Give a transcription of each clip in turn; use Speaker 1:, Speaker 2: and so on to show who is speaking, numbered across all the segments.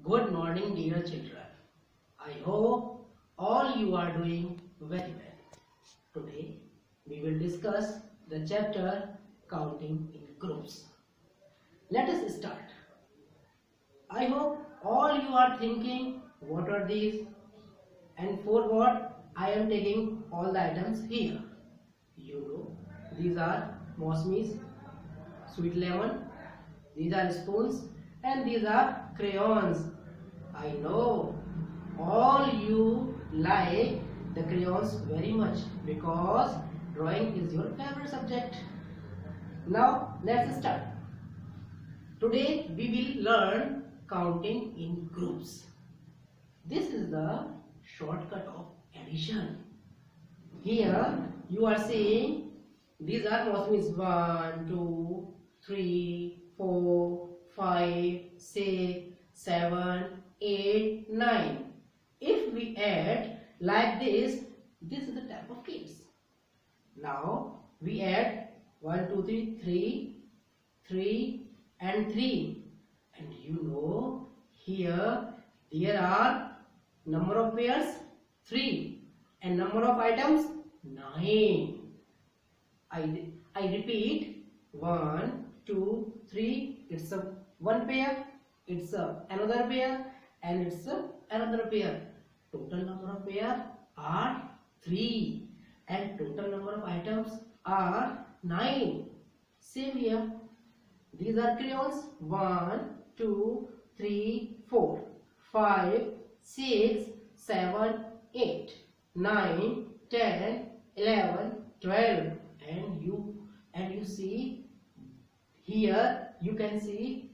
Speaker 1: Good morning, dear children. I hope all you are doing very well. Today, we will discuss the chapter Counting in Groups. Let us start. I hope all you are thinking, what are these and for what I am taking all the items here. You know, these are Mosmi's sweet lemon, these are spoons, and these are crayons. I know all you like the crayons very much because drawing is your favorite subject. Now let's start. Today we will learn counting in groups. This is the shortcut of addition. Here you are seeing these are Mosmi's 1, 2, 3, 4, 5, 6, 7, 8, 9. If we add like this is the type of kids. Now we add 1, 2, 3, 3, 3 and 3. And you know here there are number of pairs 3 and number of items 9. I repeat 1, 2, 3. It's a one pair. It's a another pair and it's a another pair. Total number of pair are 3 and total number of items are 9. Same here. These are crayons 1, 2, 3, 4, 5, 6, 7, 8, 9, 10, 11, 12. And you see here you can see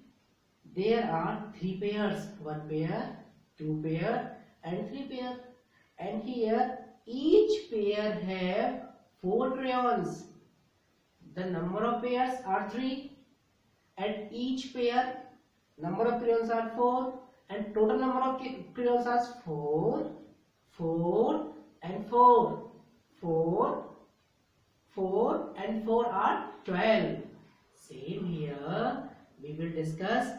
Speaker 1: there are 3 pairs, 1 pair, 2 pair and 3 pair. And here each pair have 4 crayons. The number of pairs are 3 and each pair number of crayons are 4 and total number of crayons are 4, 4 and 4, 4, 4 and 4 are 12. Same here we will discuss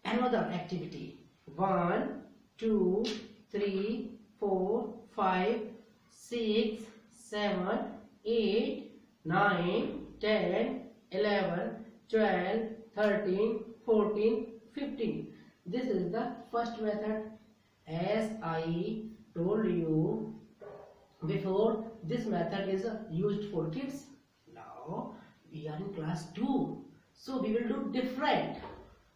Speaker 1: another activity. 1, 2, 3, 4, 5, 6, 7, 8, 9, 10, 11, 12, 13, 14, 15. This is the first method. As I told you before, this method is used for kids. Now we are in class 2, so we will do different.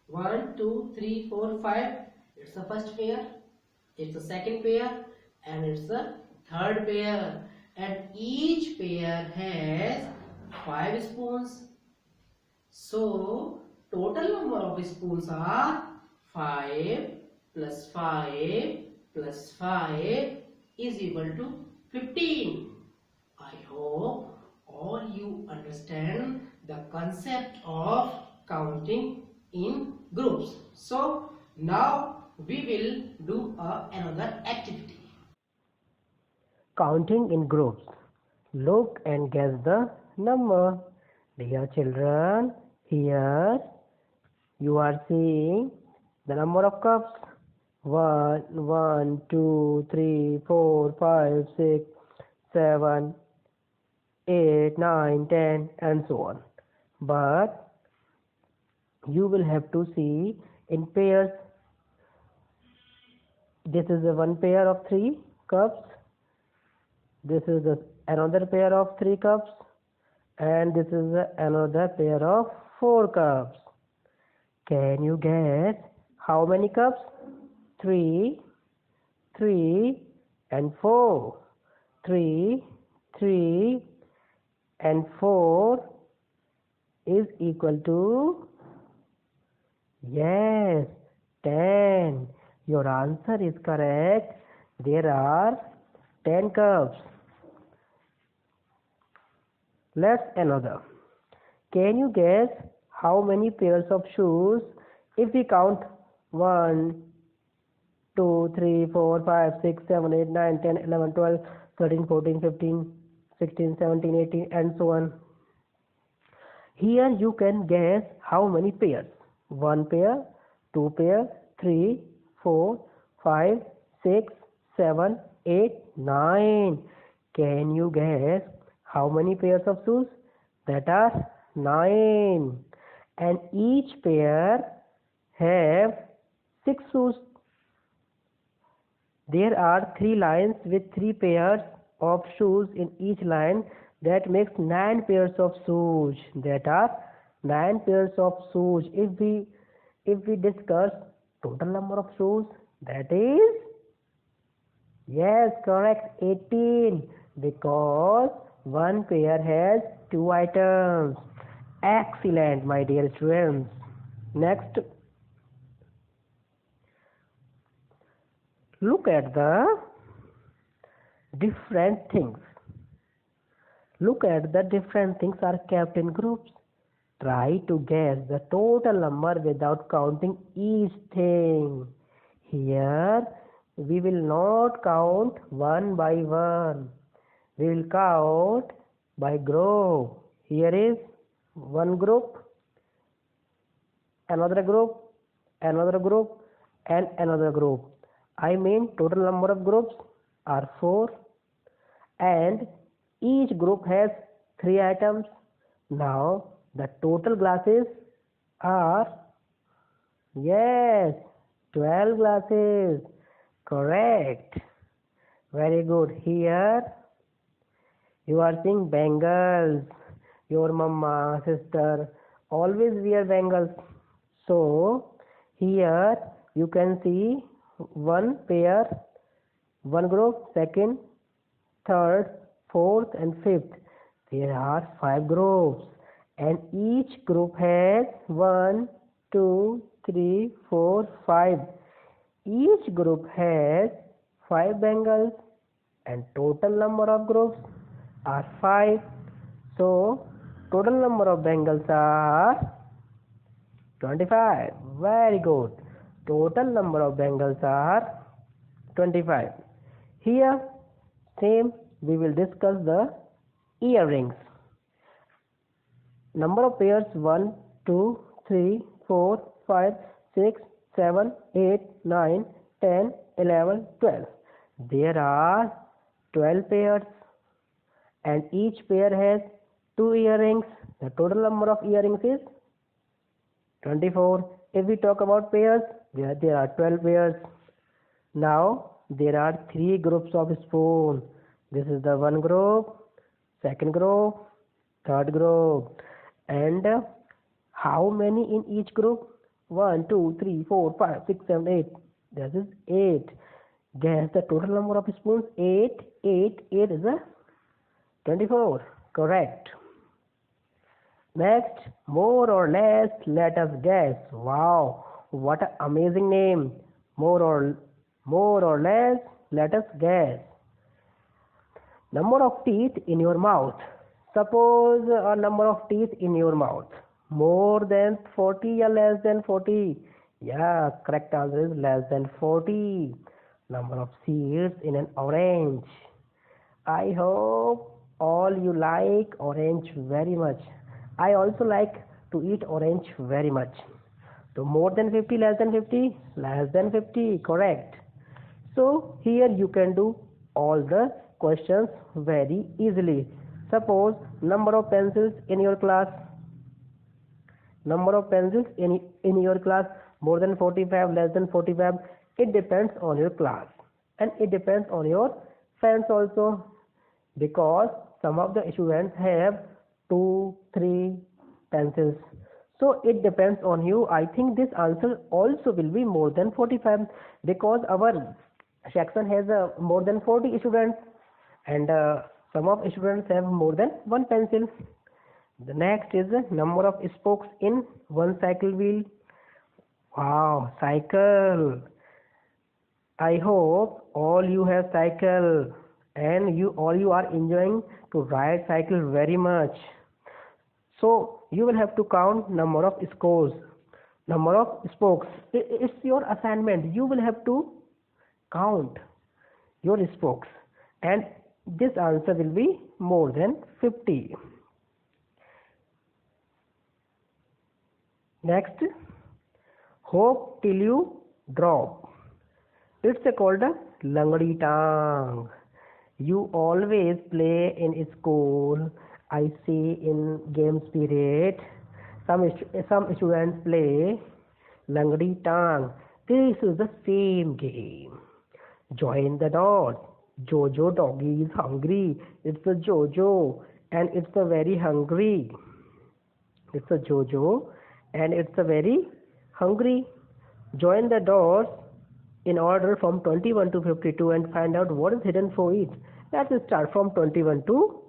Speaker 1: 1, 2, 3, 4, 5. It's the first pair, it's the second pair and it's the third pair. And each pair has 5 spoons. So total number of spoons are 5 plus 5 plus 5 is equal to 15. I hope all you understand the concept of counting in groups. So now we will do another activity.
Speaker 2: Counting in groups. Look and guess the number. Dear children, here you are seeing the number of cups. 1, 2, 3, 4, 5, 6, 7, 8, 9, 10 and so on. But you will have to see in pairs. This is the one pair of 3 cups. This is another pair of 3 cups. And this is another pair of 4 cups. Can you guess how many cups? 3, 3 and 4. 3, 3 and 4 is equal to, yes, 10. Your answer is correct. There are 10 cups. Let's another. Can you guess how many pairs of shoes if we count 1, 2, 3, 4, 5, 6, 7, 8, 9, 10, 11, 12, 13, 14, 15, 16, 17, 18 and so on. Here you can guess how many pairs. 1 pair, 2 pair, 3, 4, 5, 6, 7, 8, 9. Can you guess how many pairs of shoes? That are 9. And each pair have 6 shoes. There are 3 lines with 3 pairs of shoes in each line. That makes 9 pairs of shoes. That are 9 pairs of shoes. If we discuss total number of shoes, that is, yes, correct, 18, because one pair has 2 items. Excellent, my dear students. Next, look at the different things. Look at the different things are kept in groups. Try to guess the total number without counting each thing. Here, we will not count one by one. We will count by group. Here is one group, another group, another group, and another group. I mean, total number of groups are 4, and each group has 3 items. Now, the total glasses are, yes, 12 glasses. Correct. Very good. Here, you are seeing bangles. Your mama, sister always wear bangles. So, here you can see one pair, one group, second, third, fourth, and fifth. There are 5 groups, and each group has 1, 2, 3, 4, 5. Each group has 5 bangles, and total number of groups are 5. So, total number of bangles are 25. Very good. Total number of bangles are 25. Here, same, we will discuss the earrings. Number of pairs 1, 2, 3, 4, 5, 6, 7, 8, 9, 10, 11, 12. There are 12 pairs, and each pair has 2 earrings. The total number of earrings is 24. If we talk about pairs, there are 12 pairs. Now, there are 3 groups of spoon. This is the one group, second group, third group. And how many in each group? 1, 2, 3, 4, 5, 6, 7, 8. This is 8. Guess the total number of spoons. 8 is a 24. Correct. Next, more or less, let us guess. Wow, what an amazing name. More or less, let us guess. Number of teeth in your mouth. Suppose a number of teeth in your mouth. More than 40 or less than 40? Yeah, correct answer is less than 40. Number of seeds in an orange. I hope all you like orange very much. I also like to eat orange very much. So more than 50, less than 50? Less than 50, correct. So here you can do all the questions very easily. Suppose number of pencils in your class. Number of pencils in your class, more than 45, less than 45. It depends on your class. And it depends on your friends also. Because some of the students have 2, 3 pencils. So it depends on you. I think this answer also will be more than 45, because our section has more than 40 students, and some of students have more than 1 pencil. The next is the number of spokes in one cycle wheel. Wow, cycle. I hope all you have cycle, and you are enjoying to ride cycle very much. So you will have to count number of spokes. It's your assignment. You will have to count your spokes, and this answer will be more than 50. Next, hope till you drop. It's called a langdi tang. You always play in school. I see in game period some students play langdi tang. This is the same game. Join the dots. Jojo doggy is hungry. It's a Jojo and it's a very hungry. It's a Jojo and it's a very hungry. Join the dots in order from 21 to 52 and find out what is hidden for each. Let's start from 21 to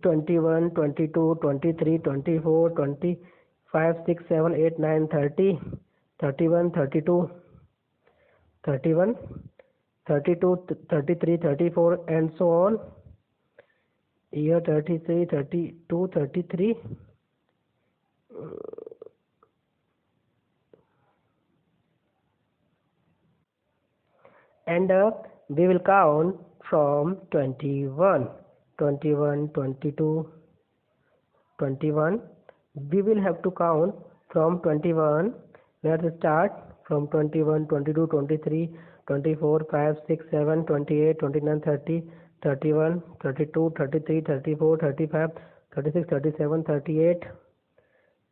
Speaker 2: 21, 22, 23, 24, 25, 6, 7, 8, 9, 30, 31, 32, 31, 32, 33, 34 and so on. Here 33, 32, 33. And we will count from 21, 21, 22, 21. We will have to count from 21. Let's start from 21, 22, 23, 24, 5, 6, 7, 28, 29, 30, 31, 32, 33, 34, 35, 36, 37, 38,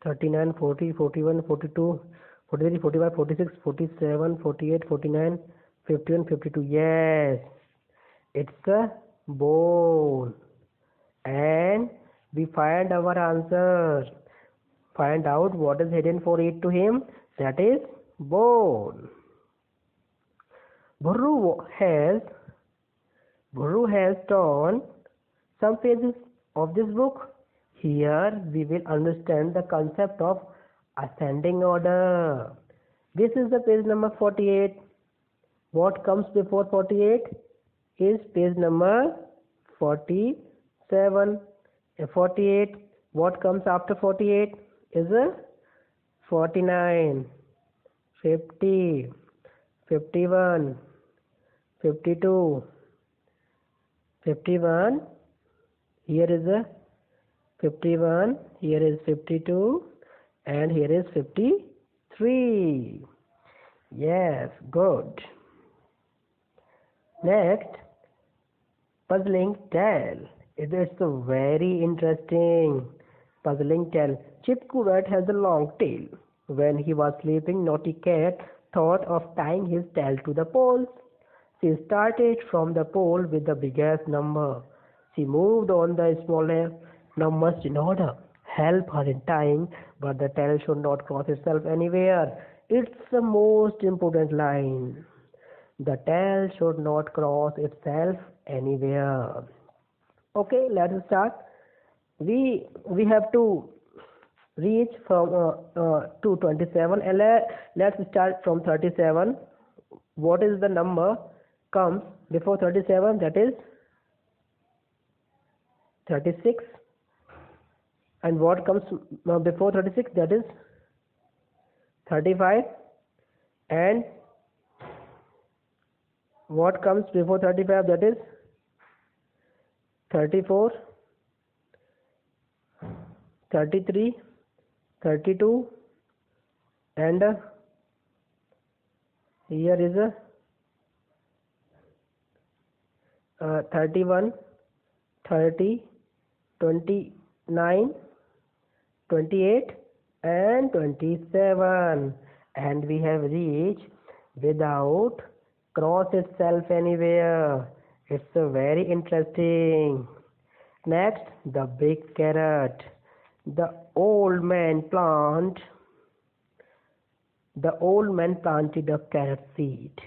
Speaker 2: 39, 40, 41, 42, 43, 45, 46, 47, 48, 49, 51, 52. Yes, it's a bone. And we find our answer. Find out what is hidden for it to him. That is bone. Bhurru has torn some pages of this book. Here we will understand the concept of ascending order. This is the page number 48. What comes before 48 is page number 47. 48. What comes after 48 is a 49, 50, 51, 52, 51. Here is a 51. Here is 52. And here is 53. Yes, good. Next, puzzling tale. It is very interesting. Puzzling tale. Chipku Rat has a long tail. When he was sleeping, Naughty Cat thought of tying his tail to the poles. She started from the pole with the biggest number. She moved on the smaller numbers in order. Help her in tying, but the tail should not cross itself anywhere. It's the most important line. The tail should not cross itself anywhere. Okay, let's start. We have to reach from to 27 and let's start from 37. What is the number comes before 37? That is 36. And what comes before 36? That is 35. And what comes before 35? That is 34, 33, 32, and here is a 31, 30, 29, 28 and 27, and we have reached without cross itself anywhere. It's very interesting. Next, the big carrot. The old man planted a carrot seed.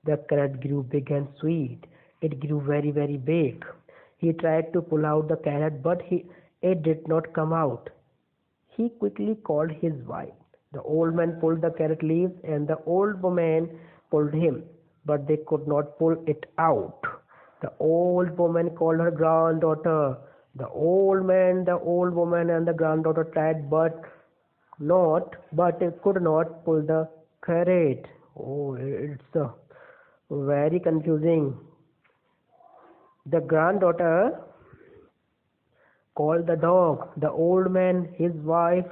Speaker 2: The carrot grew big and sweet. It grew very, very big. He tried to pull out the carrot, but it did not come out. He quickly called his wife. The old man pulled the carrot leaves and the old woman pulled him, but they could not pull it out. The old woman called her granddaughter. The old man, the old woman and the granddaughter tried but could not pull the carrot. Oh, it's very confusing. The granddaughter called the dog. The old man, his wife,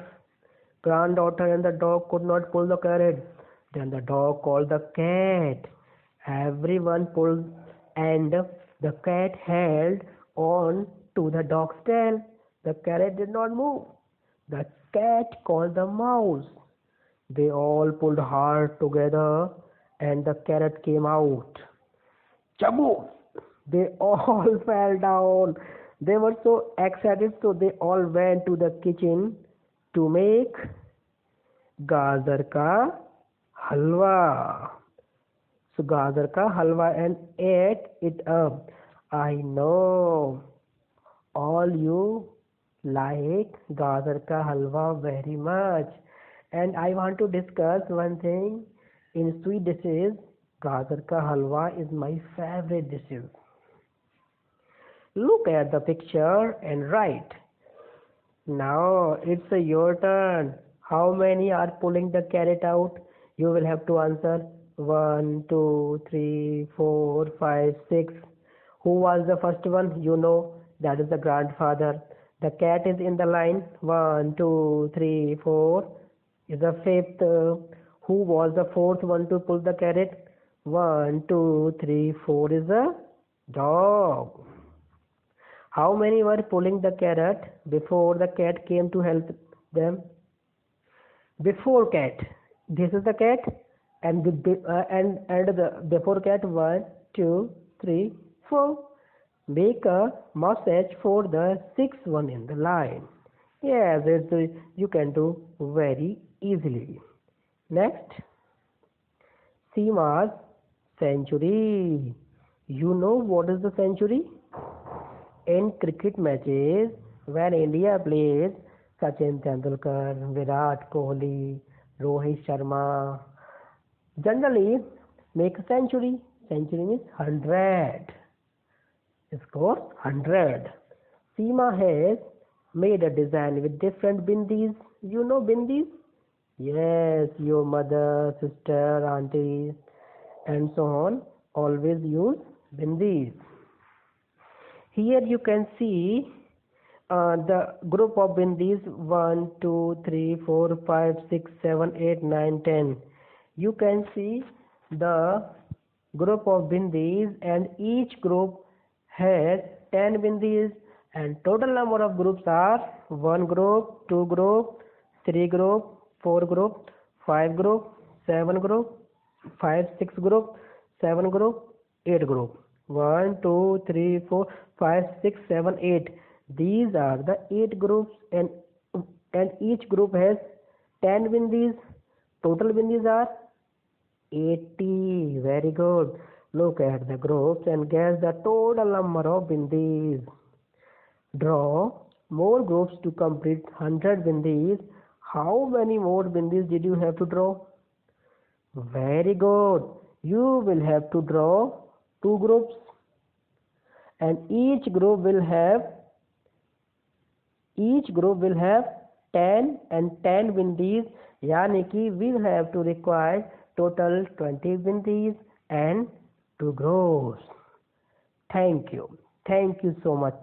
Speaker 2: granddaughter and the dog could not pull the carrot. Then the dog called the cat. Everyone pulled and the cat held on to the dog's tail. The carrot did not move. The cat called the mouse. They all pulled hard together and the carrot came out. Chabu! They all fell down. They were so excited, so they all went to the kitchen to make गाजर का हलवा. So गाजर का halwa and ate it up. I know all you like गाजर का halwa very much, and I want to discuss one thing. In sweet dishes, गाजर का halwa is my favorite dishes. Look at the picture and write. Now it's your turn. How many are pulling the carrot out? You will have to answer 1, 2, 3, 4, 5, 6. Who was the first one? You know, that is the grandfather. The cat is in the line. 1, 2, 3, 4 is the fifth. Who was the fourth one to pull the carrot? 1, 2, 3, 4 is the dog. How many were pulling the carrot before the cat came to help them? Before cat, this is the cat, and the before cat 1, 2, 3, 4. Make a message for the sixth one in the line. Yes, you can do very easily. Next, Seema's century. You know what is the century? In cricket matches, when India plays, Sachin Tendulkar, Virat Kohli, Rohit Sharma generally make a century. Century means 100. Scores 100. Seema has made a design with different bindis. You know bindis? Yes, your mother, sister, aunties, and so on always use bindis. Here you can see the group of bindis 1, 2, 3, 4, 5, 6, 7, 8, 9, 10. You can see the group of bindis, and each group has 10 bindis, and total number of groups are 1 group, 2 group, 3 group, 4 group, 5 group, 7 group, 5, 6 group, 7 group, 8 group. 1, 2, 3, 4, 5, 6, 7, 8. These are the 8 groups, and each group has 10 bindis. Total bindis are 80. Very good. Look at the groups and guess the total number of bindis. Draw more groups to complete 100 bindis. How many more bindis did you have to draw? Very good. You will have to draw 2 groups, and each group will have 10 and 10 bindis. Yani ki we will have to require total 20 bindis and 2 groups. Thank you so much.